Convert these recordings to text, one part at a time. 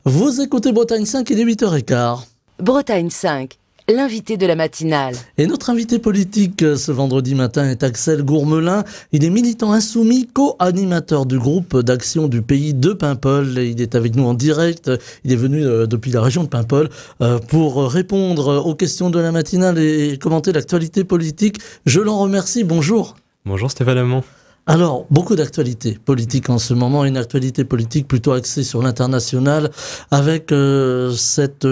Vous écoutez Bretagne 5, il est 8h15. Bretagne 5, l'invité de la matinale. Et notre invité politique ce vendredi matin est Axel Gourmelin. Il est militant insoumis, co-animateur du groupe d'action du pays de Paimpol. Et il est avec nous en direct. Il est venu depuis la région de Paimpol pour répondre aux questions de la matinale et commenter l'actualité politique. Je l'en remercie. Bonjour. Bonjour Stéphane Hamon. Alors, beaucoup d'actualités politiques en ce moment, une actualité politique plutôt axée sur l'international, avec cette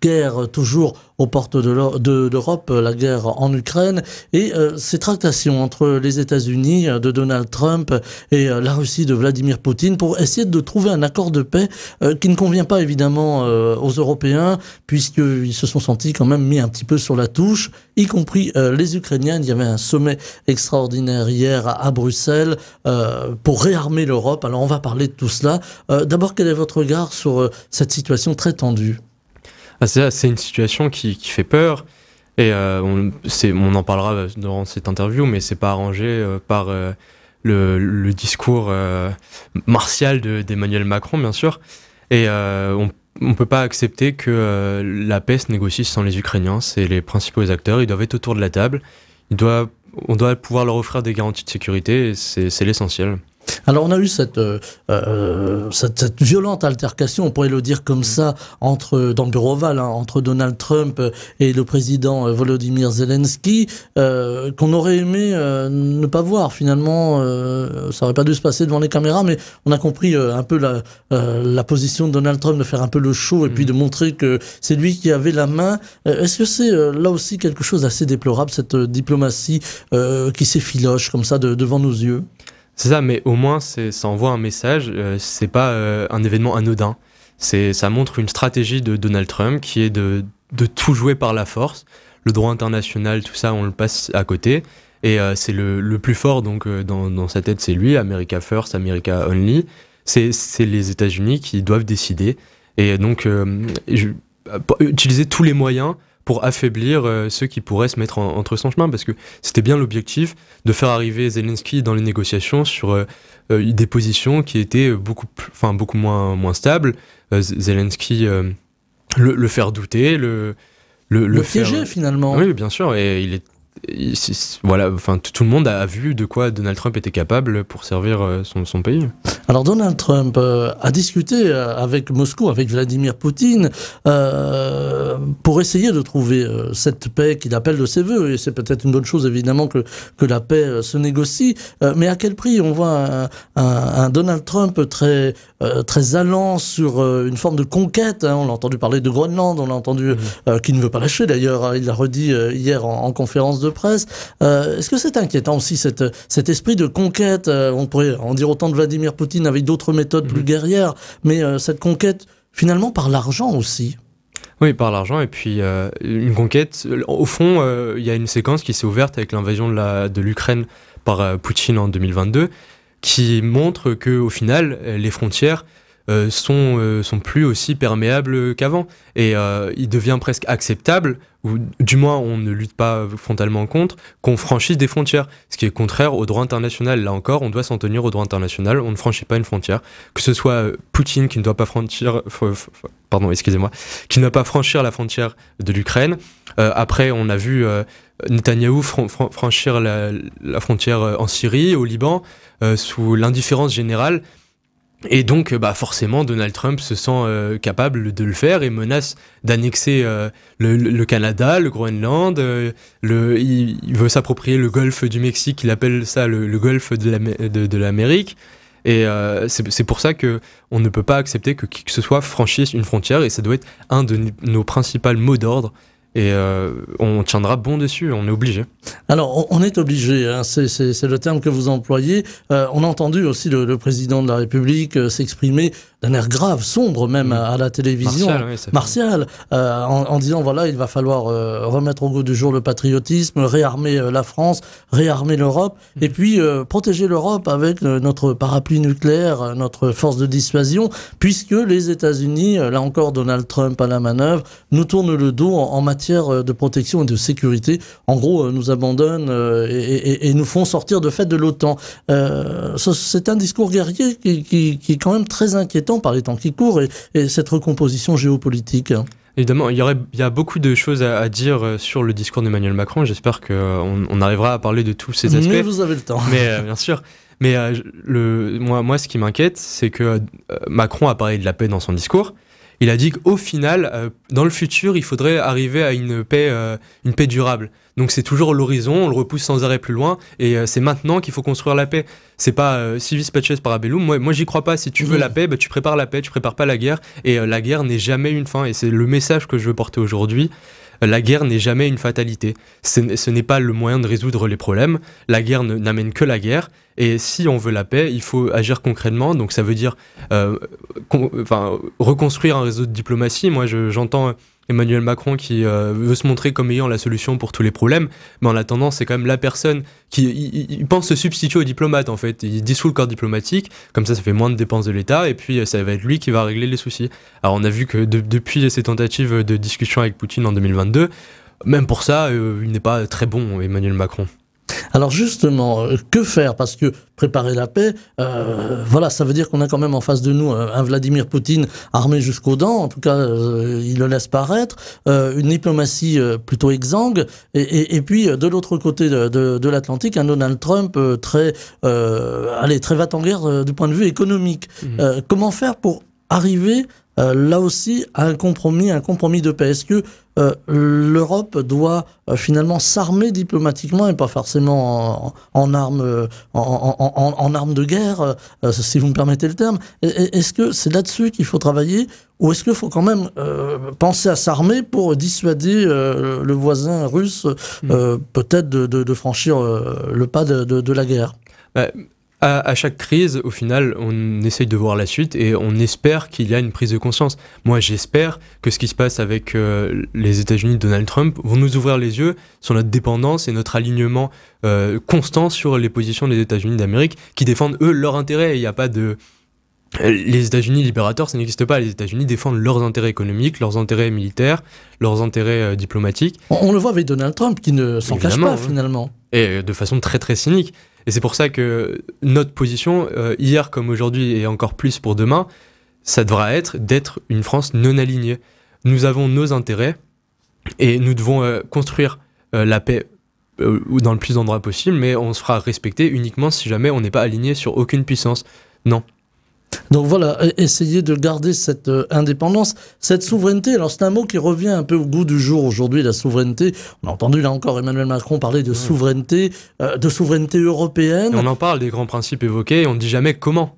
guerre toujours aux portes de l'Europe, la guerre en Ukraine, et ces tractations entre les États-Unis de Donald Trump et la Russie de Vladimir Poutine pour essayer de trouver un accord de paix qui ne convient pas évidemment aux Européens, puisqu'ils se sont sentis quand même mis un petit peu sur la touche, y compris les Ukrainiens. Il y avait un sommet extraordinaire hier à Bruxelles pour réarmer l'Europe. Alors on va parler de tout cela. D'abord, quel est votre regard sur cette situation très tendue ? C'est une situation qui fait peur et on en parlera dans cette interview, mais c'est pas arrangé par le discours martial d'Emmanuel Macron, bien sûr. Et on peut pas accepter que la paix se négocie sans les Ukrainiens. C'est les principaux acteurs, ils doivent être autour de la table. On doit pouvoir leur offrir des garanties de sécurité, et c'est l'essentiel. Alors on a eu cette violente altercation, on pourrait le dire comme ça, dans le bureau ovale, entre Donald Trump et le président Volodymyr Zelensky, qu'on aurait aimé ne pas voir finalement. Ça aurait pas dû se passer devant les caméras, mais on a compris un peu la position de Donald Trump de faire un peu le show et puis de montrer que c'est lui qui avait la main. Est-ce que c'est là aussi quelque chose d'assez déplorable, cette diplomatie qui s'effiloche comme ça devant nos yeux ? C'est ça, mais au moins ça envoie un message, c'est pas un événement anodin. Ça montre une stratégie de Donald Trump qui est de tout jouer par la force. Le droit international, tout ça, on le passe à côté. Et c'est le plus fort, donc dans sa tête, c'est lui, America First, America Only. C'est les États-Unis qui doivent décider. Et donc, utiliser tous les moyens pour affaiblir ceux qui pourraient se mettre entre son chemin, parce que c'était bien l'objectif de faire arriver Zelensky dans les négociations sur des positions qui étaient beaucoup moins stables. Zelensky le faire douter, le piéger faire... finalement. Oui, bien sûr, et voilà, tout le monde a vu de quoi Donald Trump était capable pour servir son pays. Alors Donald Trump a discuté avec Moscou, avec Vladimir Poutine, pour essayer de trouver cette paix qu'il appelle de ses voeux. Et c'est peut-être une bonne chose évidemment que la paix se négocie. Mais à quel prix? On voit un Donald Trump très allant sur une forme de conquête. On l'a entendu parler de Groenland, on l'a entendu qu'il ne veut pas lâcher d'ailleurs. Il l'a redit hier en conférence de presse. Est-ce que c'est inquiétant aussi cet esprit de conquête? On pourrait en dire autant de Vladimir Poutine avec d'autres méthodes plus guerrières, mais cette conquête finalement par l'argent aussi. Oui, par l'argent, et puis une conquête. Au fond, il y a une séquence qui s'est ouverte avec l'invasion de l'Ukraine par Poutine en 2022, qui montre qu'au final, les frontières sont plus aussi perméables qu'avant. Et il devient presque acceptable, ou du moins on ne lutte pas frontalement contre, qu'on franchisse des frontières, ce qui est contraire au droit international. Là encore, on doit s'en tenir au droit international, on ne franchit pas une frontière. Que ce soit Poutine qui ne doit pas franchir... qui ne doit pas franchir la frontière de l'Ukraine. Après, on a vu Netanyahou franchir la frontière en Syrie, au Liban, sous l'indifférence générale. Et donc, forcément, Donald Trump se sent capable de le faire et menace d'annexer le Canada, le Groenland. Il veut s'approprier le golfe du Mexique, il appelle ça le golfe de l'Amérique. Et c'est pour ça qu'on ne peut pas accepter que qui que ce soit franchisse une frontière, et ça doit être un de nos principaux mots d'ordre. Et on tiendra bon dessus, on est obligé. Alors, on est obligé, hein, c'est le terme que vous employez. On a entendu aussi le président de la République s'exprimer d'un air grave, sombre même à la télévision, martial, en disant voilà, il va falloir remettre au goût du jour le patriotisme, réarmer la France, réarmer l'Europe, et puis protéger l'Europe avec notre parapluie nucléaire, notre force de dissuasion, puisque les États-Unis, là encore Donald Trump à la manœuvre, nous tournent le dos en matière matière de protection et de sécurité. En gros, nous abandonnent et nous font sortir de fait de l'OTAN. C'est un discours guerrier qui est quand même très inquiétant par les temps qui courent et cette recomposition géopolitique. Évidemment, il y a beaucoup de choses à dire sur le discours d'Emmanuel Macron. J'espère qu'on arrivera à parler de tous ces aspects. Mais vous avez le temps. Mais bien sûr. Mais moi, ce qui m'inquiète, c'est que Macron a parlé de la paix dans son discours. Il a dit qu'au final, dans le futur, il faudrait arriver à une paix durable. Donc c'est toujours l'horizon, on le repousse sans arrêt plus loin, et c'est maintenant qu'il faut construire la paix. C'est pas civis paces parabellum. Moi j'y crois pas. Si tu veux la paix, tu prépares la paix, tu prépares pas la guerre. Et la guerre n'est jamais une fin. Et c'est le message que je veux porter aujourd'hui. La guerre n'est jamais une fatalité. Ce n'est pas le moyen de résoudre les problèmes. La guerre n'amène que la guerre. Et si on veut la paix, il faut agir concrètement. Donc ça veut dire reconstruire un réseau de diplomatie. Moi, j'entends Emmanuel Macron qui veut se montrer comme ayant la solution pour tous les problèmes. Mais en attendant, c'est quand même la personne qui il pense se substituer aux diplomates, en fait. Il dissout le corps diplomatique. Comme ça fait moins de dépenses de l'État. Et puis, ça va être lui qui va régler les soucis. Alors, on a vu que depuis ces tentatives de discussion avec Poutine en 2022, même pour ça, il n'est pas très bon, Emmanuel Macron. Alors justement, que faire? Parce que préparer la paix, voilà, ça veut dire qu'on a quand même en face de nous un Vladimir Poutine armé jusqu'aux dents, en tout cas il le laisse paraître, une diplomatie plutôt exsangue, et puis de l'autre côté de l'Atlantique, un Donald Trump très va-t-en-guerre du point de vue économique. Comment faire pour arriver là aussi à un compromis de paix? Est-ce que l'Europe doit finalement s'armer diplomatiquement et pas forcément en armes de guerre, si vous me permettez le terme? Est-ce que c'est là-dessus qu'il faut travailler, ou est-ce qu'il faut quand même penser à s'armer pour dissuader le voisin russe peut-être de franchir le pas de la guerre? À chaque crise, au final, on essaye de voir la suite et on espère qu'il y a une prise de conscience. Moi, j'espère que ce qui se passe avec les États-Unis de Donald Trump vont nous ouvrir les yeux sur notre dépendance et notre alignement constant sur les positions des États-Unis d'Amérique qui défendent, eux, leurs intérêts. Il n'y a pas de... Les États-Unis libérateurs, ça n'existe pas. Les États-Unis défendent leurs intérêts économiques, leurs intérêts militaires, leurs intérêts diplomatiques. On le voit avec Donald Trump qui ne s'en cache pas, finalement. Et de façon très très cynique. Et c'est pour ça que notre position, hier comme aujourd'hui et encore plus pour demain, ça devra être d'être une France non alignée. Nous avons nos intérêts et nous devons construire la paix dans le plus d'endroits possible, mais on se fera respecter uniquement si jamais on n'est pas aligné sur aucune puissance. Non. Donc voilà, essayer de garder cette indépendance, cette souveraineté. Alors c'est un mot qui revient un peu au goût du jour aujourd'hui, la souveraineté. On a entendu là encore Emmanuel Macron parler de souveraineté européenne. Et on en parle des grands principes évoqués et on ne dit jamais comment.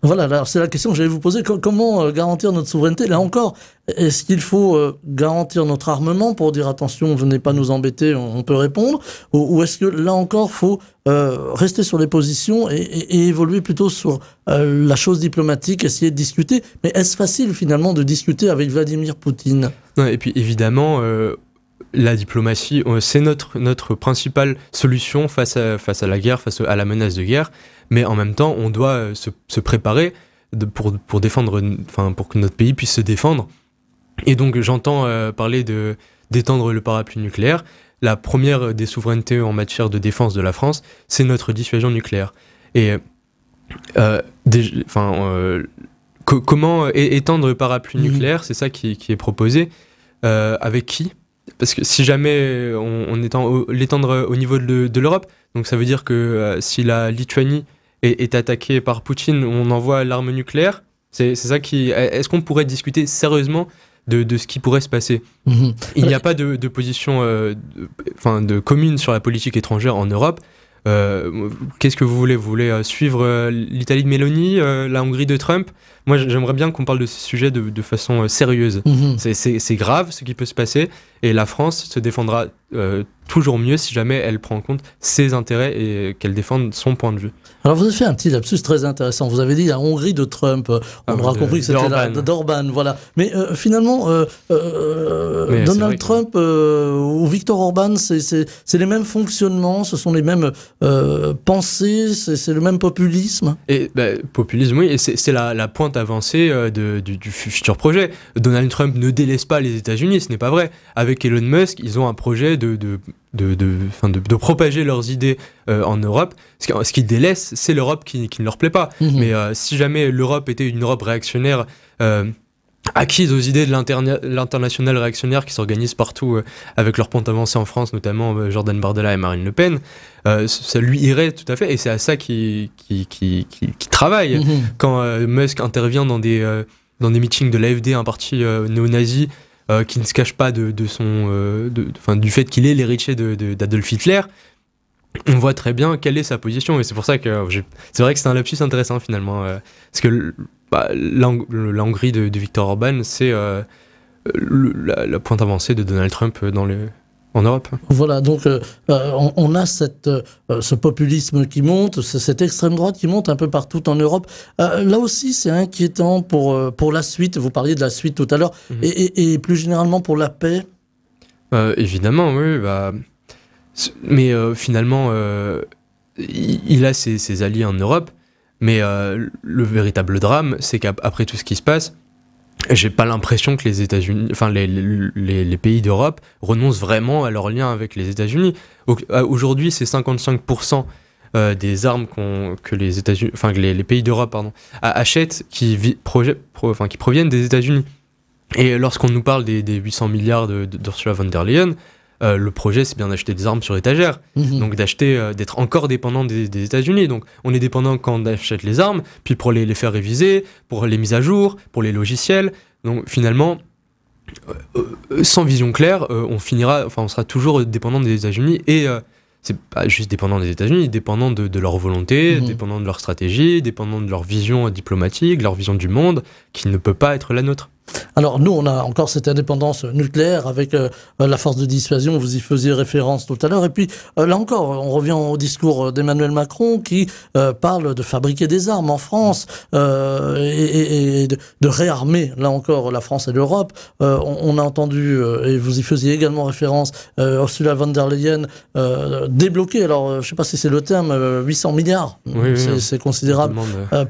Voilà, alors c'est la question que j'allais vous poser. Comment garantir notre souveraineté? Là encore, est-ce qu'il faut garantir notre armement pour dire attention, venez pas nous embêter, on peut répondre? Ou est-ce que là encore, faut rester sur les positions et évoluer plutôt sur la chose diplomatique, essayer de discuter? Mais est-ce facile finalement de discuter avec Vladimir Poutine? Non, et puis évidemment... la diplomatie, c'est notre principale solution face à la guerre, face à la menace de guerre. Mais en même temps, on doit se préparer pour défendre, pour que notre pays puisse se défendre. Et donc, j'entends parler d'étendre le parapluie nucléaire. La première des souverainetés en matière de défense de la France, c'est notre dissuasion nucléaire. Et comment étendre le parapluie nucléaire, c'est ça qui est proposé. Avec qui? Parce que si jamais on l'étendre au niveau de l'Europe, donc ça veut dire que si la Lituanie est attaquée par Poutine, on envoie l'arme nucléaire. C'est ça qui... Est-ce qu'on pourrait discuter sérieusement de ce qui pourrait se passer? Il n'y a pas de position de commune sur la politique étrangère en Europe. Qu'est-ce que vous voulez? Vous voulez suivre l'Italie de Meloni, la Hongrie de Trump? Moi, j'aimerais bien qu'on parle de ces sujets de façon sérieuse. C'est grave ce qui peut se passer, et la France se défendra toujours mieux si jamais elle prend en compte ses intérêts et qu'elle défende son point de vue. Alors vous avez fait un petit lapsus très intéressant. Vous avez dit la Hongrie de Trump. On aura compris que c'était d'Orban. Voilà. Mais finalement, Donald Trump ou Viktor Orban, c'est les mêmes fonctionnements, ce sont les mêmes pensées, c'est le même populisme. Et populisme, oui, et c'est la pointe avancée du futur projet. Donald Trump ne délaisse pas les États-Unis, ce n'est pas vrai. Avec Elon Musk, ils ont un projet de propager leurs idées en Europe. Ce qu'ils délaissent, c'est l'Europe qui ne leur plaît pas. Mais si jamais l'Europe était une Europe réactionnaire, acquise aux idées de l'international réactionnaire qui s'organise partout avec leur pointe avancée en France, notamment Jordan Bardella et Marine Le Pen, ça lui irait tout à fait, et c'est à ça qu'il travaille. Quand Musk intervient dans des meetings de l'AfD, un parti néo-nazi, qui ne se cache pas du fait qu'il est l'héritier d'Adolf Hitler, on voit très bien quelle est sa position, et c'est pour ça que c'est vrai que c'est un lapsus intéressant finalement, parce que la Hongrie de Viktor Orban, c'est la pointe avancée de Donald Trump en Europe. Voilà, donc on a ce populisme qui monte, cette extrême droite qui monte un peu partout en Europe. Là aussi, c'est inquiétant pour la suite. Vous parliez de la suite tout à l'heure, et plus généralement pour la paix. Évidemment, oui. Mais finalement, il a ses alliés en Europe. Mais le véritable drame, c'est qu'après tout ce qui se passe, j'ai pas l'impression que les États-Unis, enfin les pays d'Europe renoncent vraiment à leur lien avec les États-Unis. Aujourd'hui, c'est 55% des armes que les États-Unis, enfin que les pays d'Europe, achètent qui proviennent des États-Unis. Et lorsqu'on nous parle des 800 milliards d'Ursula von der Leyen, le projet, c'est bien d'acheter des armes sur étagère, donc d'être encore dépendant des États-Unis. Donc on est dépendant quand on achète les armes, puis pour les faire réviser, pour les mises à jour, pour les logiciels. Donc finalement, sans vision claire, on sera toujours dépendant des États-Unis, et c'est pas juste dépendant des États-Unis, dépendant de leur volonté, dépendant de leur stratégie, dépendant de leur vision diplomatique, leur vision du monde, qui ne peut pas être la nôtre. Alors nous, on a encore cette indépendance nucléaire avec la force de dissuasion, vous y faisiez référence tout à l'heure, et puis là encore, on revient au discours d'Emmanuel Macron qui parle de fabriquer des armes en France et de réarmer, là encore, la France et l'Europe. On a entendu, et vous y faisiez également référence, Ursula von der Leyen débloquer, alors je ne sais pas si c'est le terme, 800 milliards, c'est considérable,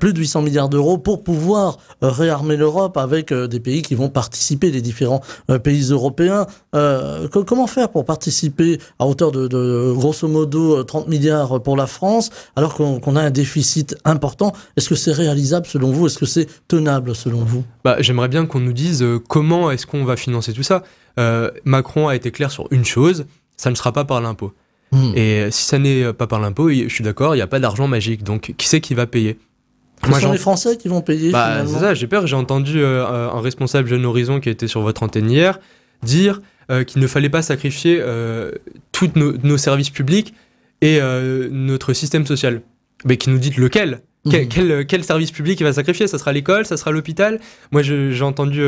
plus de 800 milliards d'euros pour pouvoir réarmer l'Europe avec des pays qui vont participer, les différents pays européens. Comment faire pour participer à hauteur de grosso modo 30 milliards pour la France, alors qu'on a un déficit important? Est-ce que c'est réalisable selon vous? Est-ce que c'est tenable selon vous? J'aimerais bien qu'on nous dise comment est-ce qu'on va financer tout ça. Macron a été clair sur une chose, ça ne sera pas par l'impôt. Et si ça n'est pas par l'impôt, je suis d'accord, il n'y a pas d'argent magique. Donc qui c'est qui va payer? Ce sont les Français qui vont payer finalement. C'est ça, j'ai peur. J'ai entendu un responsable Jeune Horizon qui était sur votre antenne hier dire qu'il ne fallait pas sacrifier tous nos services publics et notre système social. Mais qui nous dit lequel? Quel service public il va sacrifier? Ça sera l'école, ça sera l'hôpital? Moi j'ai entendu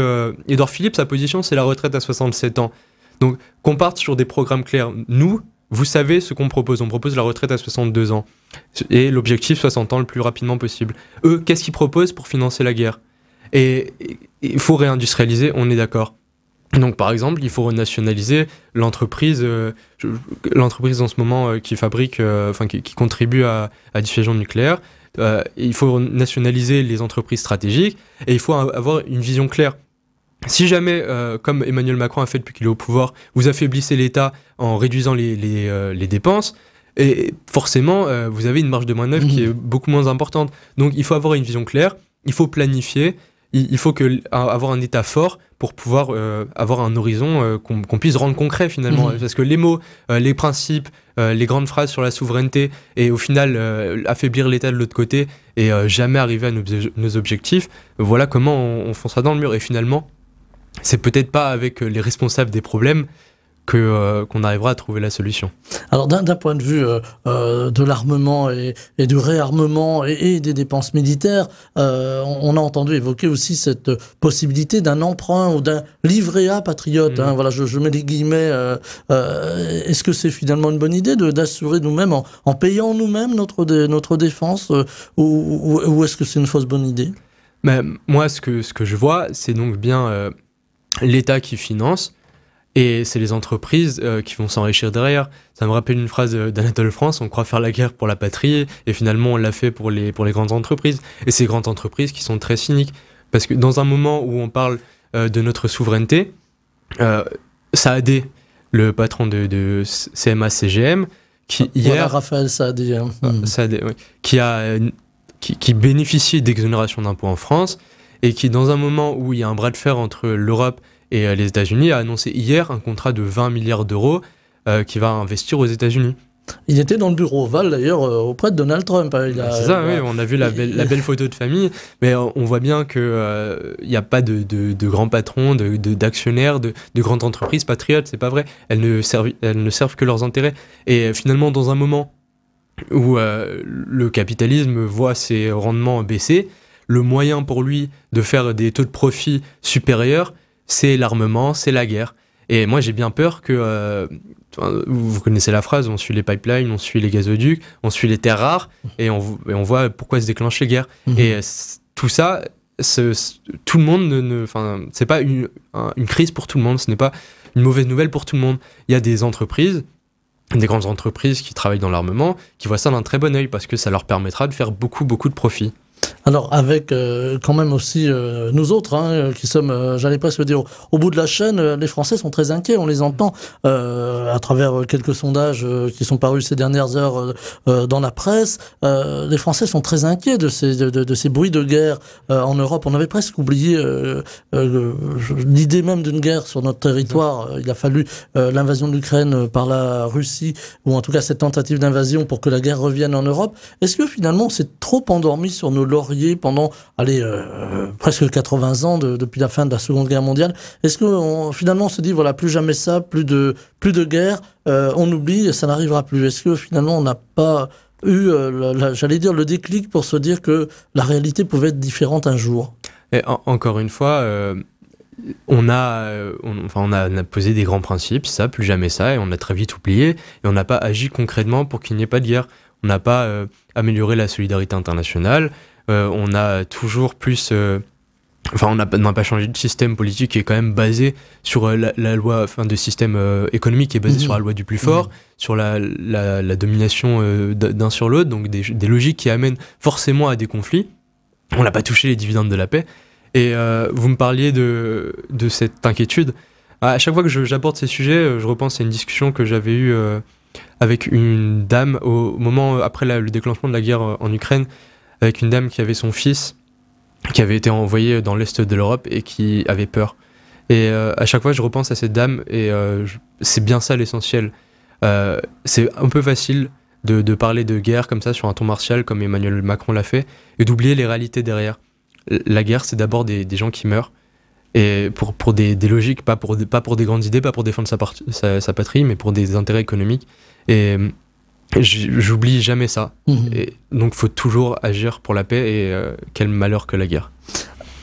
Édouard Philippe, sa position c'est la retraite à 67 ans. Donc qu'on parte sur des programmes clairs. Nous, vous savez ce qu'on propose. On propose la retraite à 62 ans. Et l'objectif, 60 ans le plus rapidement possible. Eux, qu'est-ce qu'ils proposent pour financer la guerre? Et il faut réindustrialiser, on est d'accord. Donc par exemple, il faut renationaliser l'entreprise en ce moment qui fabrique, qui contribue à la dissuasion nucléaire. Il faut nationaliser les entreprises stratégiques et il faut avoir une vision claire. Si jamais, comme Emmanuel Macron a fait depuis qu'il est au pouvoir, vous affaiblissez l'État en réduisant les dépenses, et forcément, vous avez une marge de manœuvre qui est beaucoup moins importante. Donc il faut avoir une vision claire, il faut planifier, il faut avoir un État fort pour pouvoir avoir un horizon qu'on puisse rendre concret finalement. Parce que les mots, les principes, les grandes phrases sur la souveraineté, et au final affaiblir l'État de l'autre côté et jamais arriver à nos objectifs, voilà comment on foncera dans le mur. Et finalement, c'est peut-être pas avec les responsables des problèmes qu'on arrivera à trouver la solution. Alors d'un point de vue de l'armement et du réarmement et des dépenses militaires, on a entendu évoquer aussi cette possibilité d'un emprunt ou d'un livret A patriote. Hein, voilà, je mets les guillemets. Est-ce que c'est finalement une bonne idée d'assurer nous-mêmes en payant nous-mêmes notre défense ou est-ce que c'est une fausse bonne idée? Mais moi, ce que je vois, c'est donc bien l'État qui finance. Et c'est les entreprises qui vont s'enrichir derrière. Ça me rappelle une phrase d'Anatole France, on croit faire la guerre pour la patrie, et finalement on l'a fait pour les grandes entreprises. Et ces grandes entreprises qui sont très cyniques. Parce que dans un moment où on parle de notre souveraineté, Saadé, le patron de CMA-CGM, qui hier... Voilà, Raphaël Saadé. Hein. Saadé, oui, qui bénéficie d'exonération d'impôts en France, et qui, dans un moment où il y a un bras de fer entre l'Europe et les États-Unis, a annoncé hier un contrat de 20 milliards d'euros qui va investir aux États-Unis. Il était dans le bureau ovale d'ailleurs auprès de Donald Trump. C'est ça, oui, on a vu la belle photo de famille, mais on voit bien qu'il n'y a pas de grands patrons, d'actionnaires, de grandes entreprises patriotes, c'est pas vrai. Elles ne servent que leurs intérêts. Et finalement, dans un moment où le capitalisme voit ses rendements baisser, le moyen pour lui de faire des taux de profit supérieurs, c'est l'armement, c'est la guerre. Et moi, j'ai bien peur que... vous connaissez la phrase, on suit les pipelines, on suit les gazoducs, on suit les terres rares, et on voit pourquoi se déclenchent les guerres. Et tout ça, tout le monde c'est pas une crise pour tout le monde, ce n'est pas une mauvaise nouvelle pour tout le monde. Il y a des entreprises, des grandes entreprises qui travaillent dans l'armement, qui voient ça d'un très bon œil, parce que ça leur permettra de faire beaucoup de profit. Alors avec quand même aussi nous autres qui sommes, j'allais presque dire, au bout de la chaîne, les Français sont très inquiets, on les entend à travers quelques sondages qui sont parus ces dernières heures dans la presse. Les Français sont très inquiets de ces bruits de guerre en Europe. On avait presque oublié l'idée même d'une guerre sur notre territoire. Il a fallu l'invasion de l'Ukraine par la Russie, ou en tout cas cette tentative d'invasion pour que la guerre revienne en Europe. Est-ce que finalement on s'est trop endormi sur nos lauriers pendant presque 80 ans depuis la fin de la Seconde Guerre mondiale? Est-ce que finalement on se dit voilà, plus jamais ça, plus de guerre, on oublie et ça n'arrivera plus? Est-ce que finalement on n'a pas eu j'allais dire le déclic pour se dire que la réalité pouvait être différente un jour? Et encore une fois, on a posé des grands principes, ça, plus jamais ça, et on a très vite oublié, et on n'a pas agi concrètement pour qu'il n'y ait pas de guerre. On n'a pas amélioré la solidarité internationale, on a toujours plus... on n'a pas changé de système politique qui est quand même basé sur la loi, de système économique qui est basé sur la loi du plus fort, sur la domination d'un sur l'autre, donc des logiques qui amènent forcément à des conflits. On n'a pas touché les dividendes de la paix. Et vous me parliez de cette inquiétude. À chaque fois que j'aborde ces sujets, je repense à une discussion que j'avais eue avec une dame au moment après le déclenchement de la guerre en Ukraine, avec une dame qui avait son fils qui avait été envoyé dans l'est de l'Europe et qui avait peur. Et à chaque fois, je repense à cette dame et c'est bien ça l'essentiel. C'est un peu facile de parler de guerre comme ça sur un ton martial comme Emmanuel Macron l'a fait et d'oublier les réalités derrière. La guerre, c'est d'abord des gens qui meurent et pour des logiques, pas pour des grandes idées, pas pour défendre sa patrie, mais pour des intérêts économiques. Et j'oublie jamais ça. Et donc, faut toujours agir pour la paix et quel malheur que la guerre.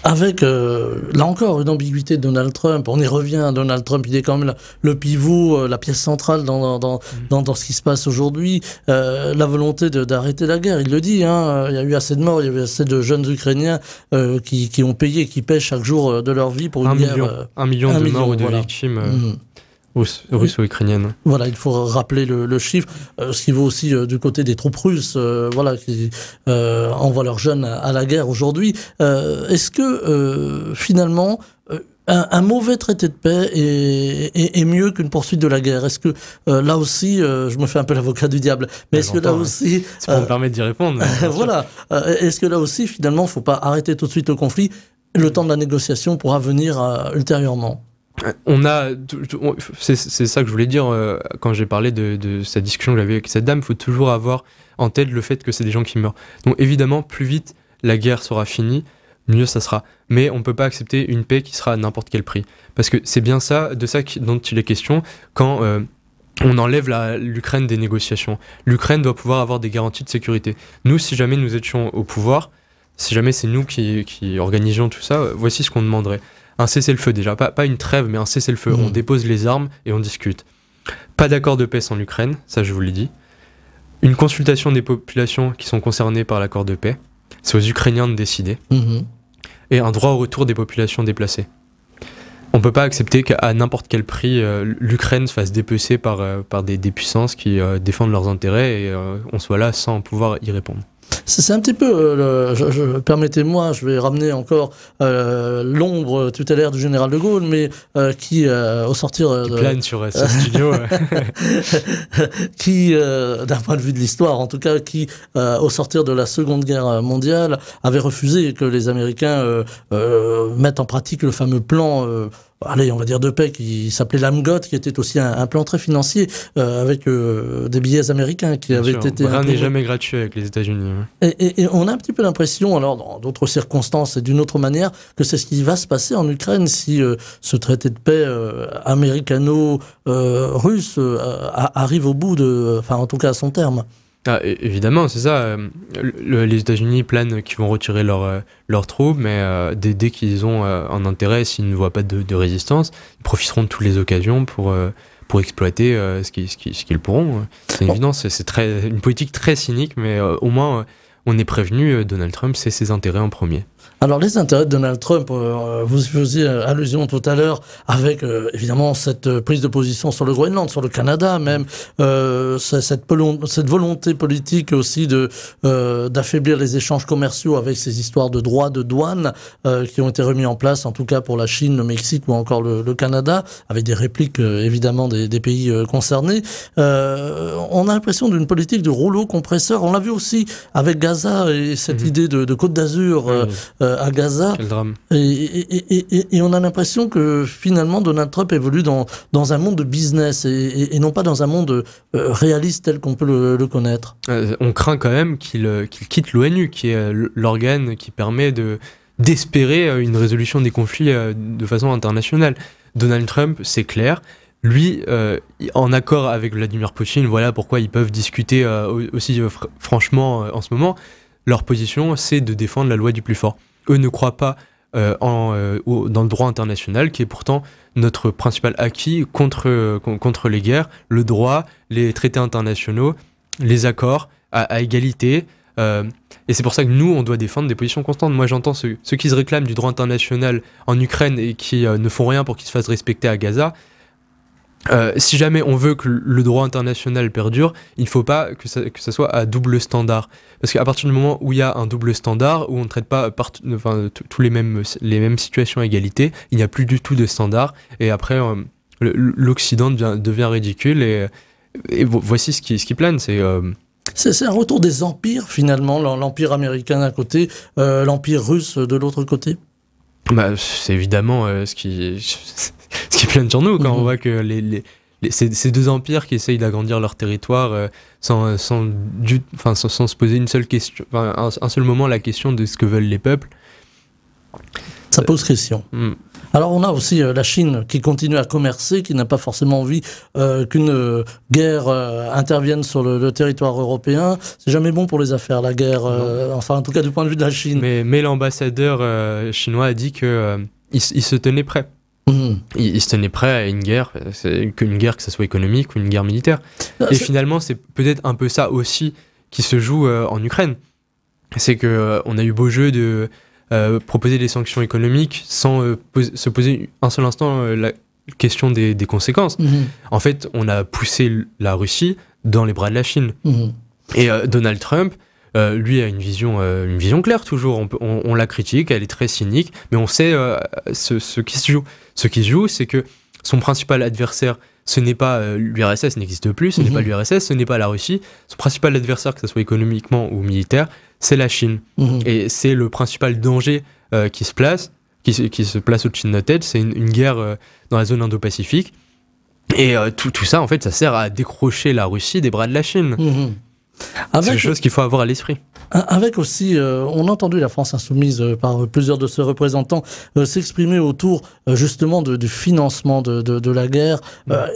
Avec, là encore, une ambiguïté de Donald Trump. On y revient. Donald Trump, il est quand même le pivot, la pièce centrale dans ce qui se passe aujourd'hui. La volonté d'arrêter la guerre. Il le dit, il y a eu assez de morts, il y a eu assez de jeunes Ukrainiens qui ont payé, qui paient chaque jour de leur vie pour une guerre. 1 million de morts ou de victimes russo-ukrainienne. Voilà, il faut rappeler le chiffre, ce qui vaut aussi du côté des troupes russes, qui envoient leurs jeunes à la guerre aujourd'hui. Est-ce que finalement un mauvais traité de paix est mieux qu'une poursuite de la guerre? Est-ce que là aussi, je me fais un peu l'avocat du diable, mais est-ce que là aussi... Ça me permet d'y répondre. Voilà. Est-ce que là aussi, finalement, il ne faut pas arrêter tout de suite le conflit? Le temps de la négociation pourra venir ultérieurement. C'est ça que je voulais dire quand j'ai parlé de cette discussion que j'avais avec cette dame. Il faut toujours avoir en tête le fait que c'est des gens qui meurent. Donc évidemment, plus vite la guerre sera finie, mieux ça sera. Mais on ne peut pas accepter une paix qui sera à n'importe quel prix. Parce que c'est bien de ça dont il est question quand on enlève l'Ukraine des négociations. L'Ukraine doit pouvoir avoir des garanties de sécurité. Nous, si jamais nous étions au pouvoir, si jamais c'est nous qui organisions tout ça, voici ce qu'on demanderait. Un cessez-le-feu déjà, pas une trêve, mais un cessez-le-feu. On dépose les armes et on discute. Pas d'accord de paix sans l'Ukraine, ça je vous l'ai dit. Une consultation des populations qui sont concernées par l'accord de paix. C'est aux Ukrainiens de décider. Et un droit au retour des populations déplacées. On ne peut pas accepter qu'à n'importe quel prix, l'Ukraine se fasse dépecer par des puissances qui défendent leurs intérêts et on soit là sans pouvoir y répondre. C'est un petit peu, permettez-moi, je vais ramener encore l'ombre tutélaire du général de Gaulle, mais qui, au sortir... Qui plane sur ce studio. Qui, d'un point de vue de l'histoire, en tout cas, qui, au sortir de la Seconde Guerre mondiale, avait refusé que les Américains mettent en pratique le fameux plan... on va dire de paix, qui s'appelait l'AMGOT, qui était aussi un plan très financier, avec des billets américains qui avaient été... Rien n'est jamais gratuit avec les États-Unis. Et on a un petit peu l'impression, alors dans d'autres circonstances et d'une autre manière, que c'est ce qui va se passer en Ukraine si ce traité de paix américano-russe arrive au bout en tout cas à son terme. Ah, évidemment, c'est ça. Les États-Unis planent qu'ils vont retirer leurs troupes, mais dès qu'ils ont un intérêt, s'ils ne voient pas de résistance, ils profiteront de toutes les occasions pour exploiter ce qu'ils pourront. C'est évident, c'est une politique très cynique, mais au moins on est prévenu, Donald Trump, c'est ses intérêts en premier. Alors les intérêts de Donald Trump, vous faisiez allusion tout à l'heure avec évidemment cette prise de position sur le Groenland, sur le Canada même, cette volonté politique aussi d'affaiblir les échanges commerciaux avec ces histoires de droits de douane qui ont été remis en place, en tout cas pour la Chine, le Mexique ou encore le Canada, avec des répliques évidemment des pays concernés. On a l'impression d'une politique de rouleau compresseur. On l'a vu aussi avec Gaza et cette idée de Côte d'Azur à Gaza. Quel drame. Et on a l'impression que finalement Donald Trump évolue dans un monde de business et non pas dans un monde réaliste tel qu'on peut le connaître. On craint quand même qu'il quitte l'ONU, qui est l'organe qui permet d'espérer une résolution des conflits de façon internationale. Donald Trump, c'est clair. Lui, en accord avec Vladimir Poutine, voilà pourquoi ils peuvent discuter aussi franchement en ce moment. Leur position, c'est de défendre la loi du plus fort. Eux ne croient pas dans le droit international, qui est pourtant notre principal acquis contre les guerres, le droit, les traités internationaux, les accords à égalité. Et c'est pour ça que nous, on doit défendre des positions constantes. Moi, j'entends ceux qui se réclament du droit international en Ukraine et qui ne font rien pour qu'il se fasse respecter à Gaza. Si jamais on veut que le droit international perdure, il ne faut pas que ça soit à double standard. Parce qu'à partir du moment où il y a un double standard, où on ne traite pas tous les mêmes situations à égalité, il n'y a plus du tout de standard. Et après, l'Occident devient ridicule. Et voici ce qui plane. C'est un retour des empires, finalement. L'empire américain d'un côté, l'empire russe de l'autre côté. C'est évidemment ce qui plane sur nous quand on voit que ces deux empires qui essayent d'agrandir leur territoire sans se poser une seule question, un seul moment la question de ce que veulent les peuples. Ça pose question. Alors on a aussi la Chine qui continue à commercer, qui n'a pas forcément envie qu'une guerre intervienne sur le territoire européen. C'est jamais bon pour les affaires, la guerre, en tout cas du point de vue de la Chine. Mais l'ambassadeur chinois a dit qu'il se tenait prêt. Il se tenait prêt à une guerre, qu'une guerre que ce soit économique ou une guerre militaire. Et finalement, c'est peut-être un peu ça aussi qui se joue en Ukraine. C'est qu'on a eu beau jeu de proposer des sanctions économiques sans se poser un seul instant la question des conséquences. En fait, on a poussé la Russie dans les bras de la Chine. Et Donald Trump, lui a une vision claire toujours. On la critique, elle est très cynique, mais on sait ce qui se joue. Ce qui se joue, c'est que son principal adversaire, ce n'est pas l'URSS, n'existe plus, ce n'est pas l'URSS, ce n'est pas la Russie. Son principal adversaire, que ce soit économiquement ou militaire, c'est la Chine. Et c'est le principal danger qui se place au-dessus de notre tête. C'est une guerre dans la zone Indo-Pacifique. Et tout ça, en fait, ça sert à décrocher la Russie des bras de la Chine. C'est quelque chose qu'il faut avoir à l'esprit. Avec aussi, on a entendu la France insoumise par plusieurs de ses représentants s'exprimer autour justement du financement de la guerre,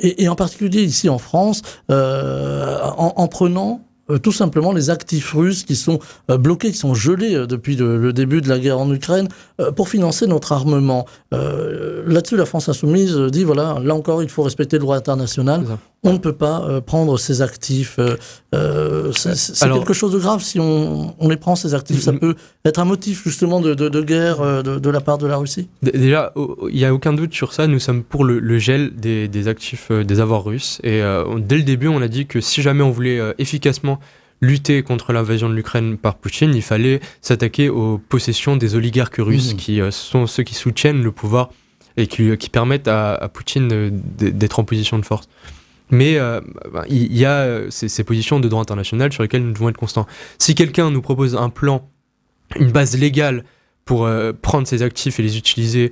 et en particulier ici en France, en prenant tout simplement les actifs russes qui sont bloqués, qui sont gelés depuis le début de la guerre en Ukraine, pour financer notre armement. Là-dessus, la France insoumise dit, voilà, là encore, il faut respecter le droit international. On ne peut pas prendre ces actifs. C'est quelque chose de grave si on les prend, ces actifs. Ça peut être un motif justement de guerre de la part de la Russie. Déjà, il n'y a aucun doute sur ça. Nous sommes pour le gel des actifs, des avoirs russes. Et dès le début, on a dit que si jamais on voulait efficacement lutter contre l'invasion de l'Ukraine par Poutine, il fallait s'attaquer aux possessions des oligarques russes qui sont ceux qui soutiennent le pouvoir et qui permettent à Poutine d'être en position de force. Mais il y a ces positions de droit international sur lesquelles nous devons être constants. Si quelqu'un nous propose un plan, une base légale pour prendre ces actifs et les utiliser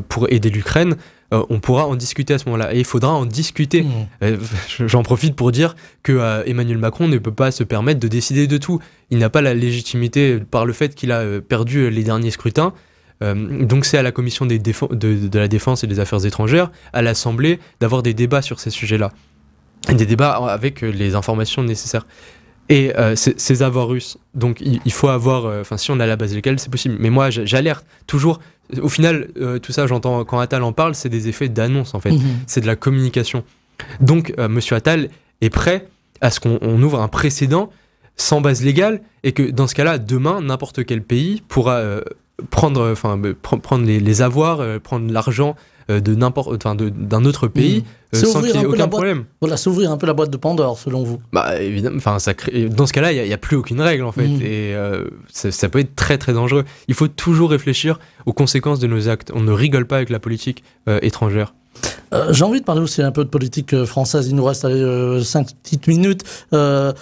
pour aider l'Ukraine, on pourra en discuter à ce moment-là. Et il faudra en discuter. J'en profite pour dire que Emmanuel Macron ne peut pas se permettre de décider de tout. Il n'a pas la légitimité par le fait qu'il a perdu les derniers scrutins. Donc c'est à la commission de la défense et des affaires étrangères, à l'Assemblée, d'avoir des débats sur ces sujets-là. Des débats avec les informations nécessaires. Et ces avoirs russes, donc il faut avoir, si on a la base légale, c'est possible. Mais moi, j'alerte toujours. Au final, tout ça, j'entends quand Attal en parle, c'est des effets d'annonce en fait. C'est de la communication. Donc, Monsieur Attal est prêt à ce qu'on ouvre un précédent sans base légale et que dans ce cas-là, demain, n'importe quel pays pourra prendre les avoirs, prendre l'argent d'un autre pays sans qu'il y ait aucun problème. Voilà, s'ouvrir un peu la boîte de Pandore, selon vous. Bah évidemment, dans ce cas-là, il n'y a plus aucune règle en fait, et ça peut être très très dangereux. Il faut toujours réfléchir aux conséquences de nos actes. On ne rigole pas avec la politique étrangère. J'ai envie de parler aussi un peu de politique française. Il nous reste 5 petites minutes. 4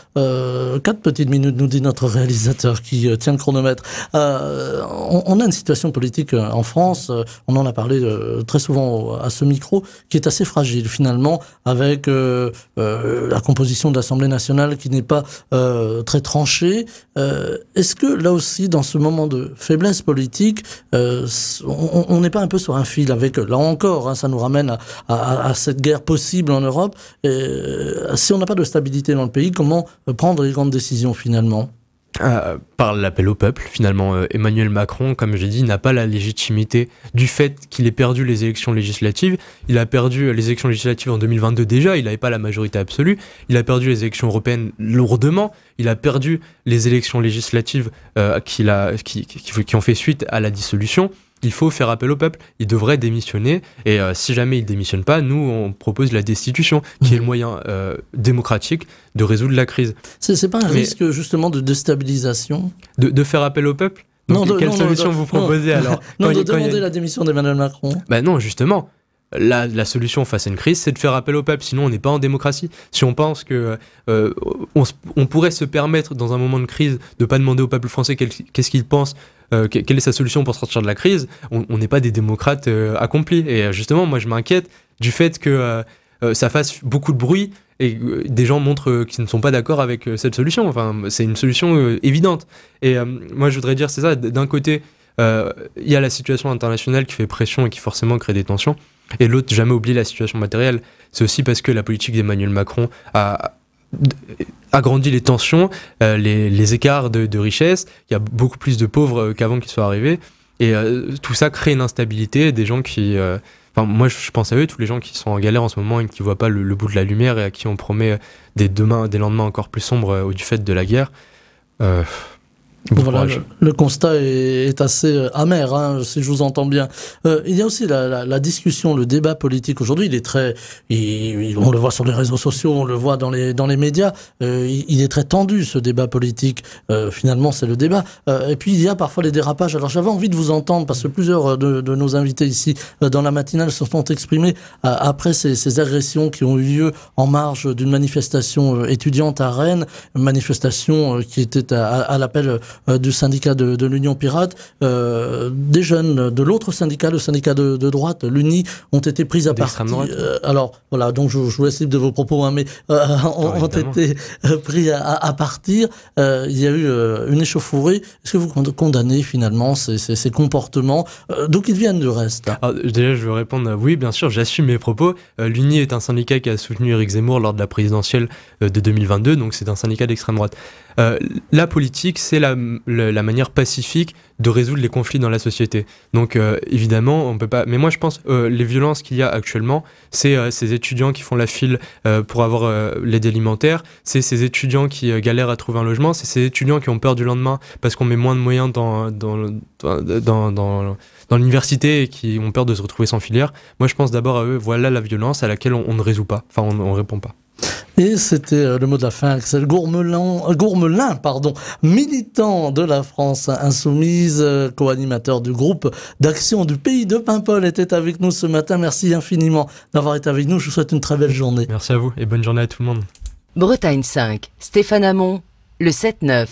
petites minutes, nous dit notre réalisateur qui tient le chronomètre. On a une situation politique en France, on en a parlé très souvent à ce micro, qui est assez fragile finalement, avec la composition de l'Assemblée nationale qui n'est pas très tranchée. Est-ce que là aussi, dans ce moment de faiblesse politique, on n'est pas un peu sur un fil avec, là encore, ça nous ramène à cette guerre possible en Europe. Si on n'a pas de stabilité dans le pays, comment prendre les grandes décisions finalement ? Par l'appel au peuple, finalement. Emmanuel Macron, comme j'ai dit, n'a pas la légitimité du fait qu'il ait perdu les élections législatives. Il a perdu les élections législatives en 2022 déjà, il n'avait pas la majorité absolue. Il a perdu les élections européennes lourdement. Il a perdu les élections législatives qui ont fait suite à la dissolution. Il faut faire appel au peuple, il devrait démissionner, et si jamais il ne démissionne pas, nous on propose la destitution, qui est le moyen démocratique de résoudre la crise. C'est pas un risque justement de déstabilisation de faire appel au peuple ? Donc, quelle solution vous proposez alors ? De demander la démission d'Emmanuel Macron. Non, justement. La solution face à une crise, c'est de faire appel au peuple, sinon on n'est pas en démocratie. Si on pense que on pourrait se permettre dans un moment de crise de ne pas demander au peuple français qu'est-ce qu'il pense, quelle est sa solution pour sortir de la crise, on n'est pas des démocrates accomplis. Et justement, moi je m'inquiète du fait que ça fasse beaucoup de bruit et des gens montrent qu'ils ne sont pas d'accord avec cette solution. Enfin, c'est une solution évidente. Et moi je voudrais dire, c'est ça, d'un côté, il y a la situation internationale qui fait pression et qui forcément crée des tensions. Et l'autre, jamais oublier la situation matérielle. C'est aussi parce que la politique d'Emmanuel Macron a agrandi les tensions, les écarts de richesse. Il y a beaucoup plus de pauvres qu'avant qu'ils soient arrivés. Et tout ça crée une instabilité. Des gens qui... moi, je pense à eux, tous les gens qui sont en galère en ce moment et qui ne voient pas le bout de la lumière et à qui on promet des lendemains encore plus sombres du fait de la guerre. Voilà, le constat est assez amer, si je vous entends bien. Il y a aussi la discussion, le débat politique aujourd'hui. Il est très, on le voit sur les réseaux sociaux, on le voit dans les médias. Il est très tendu, ce débat politique. Finalement, c'est le débat. Et puis il y a parfois les dérapages. Alors j'avais envie de vous entendre parce que plusieurs de nos invités ici dans la matinale se sont exprimés après ces agressions qui ont eu lieu en marge d'une manifestation étudiante à Rennes, une manifestation qui était à l'appel du syndicat de l'Union Pirate, des jeunes de l'autre syndicat, le syndicat de droite, l'UNI, ont été pris à partie. Alors voilà, donc je vous laisse libre de vos propos, hein, mais ont été pris à partir. Il y a eu une échauffourée. Est-ce que vous condamnez finalement ces comportements, d'où qu'ils viennent du reste? Alors, déjà, je veux répondre oui, bien sûr, j'assume mes propos. L'UNI est un syndicat qui a soutenu Éric Zemmour lors de la présidentielle de 2022, donc c'est un syndicat d'extrême droite. La politique, c'est la manière pacifique de résoudre les conflits dans la société. Donc évidemment, on peut pas. Mais moi, je pense les violences qu'il y a actuellement, c'est ces étudiants qui font la file pour avoir l'aide alimentaire, c'est ces étudiants qui galèrent à trouver un logement, c'est ces étudiants qui ont peur du lendemain parce qu'on met moins de moyens dans l'université et qui ont peur de se retrouver sans filière. Moi, je pense d'abord à eux. Voilà la violence à laquelle on ne résout pas. Enfin, on répond pas. Et c'était le mot de la fin, Axel Gourmelin, militant de la France Insoumise, co-animateur du groupe d'action du Pays de Paimpol, était avec nous ce matin. Merci infiniment d'avoir été avec nous. Je vous souhaite une très belle journée. Merci à vous et bonne journée à tout le monde. Bretagne 5, Stéphane Hamon, le 7-9.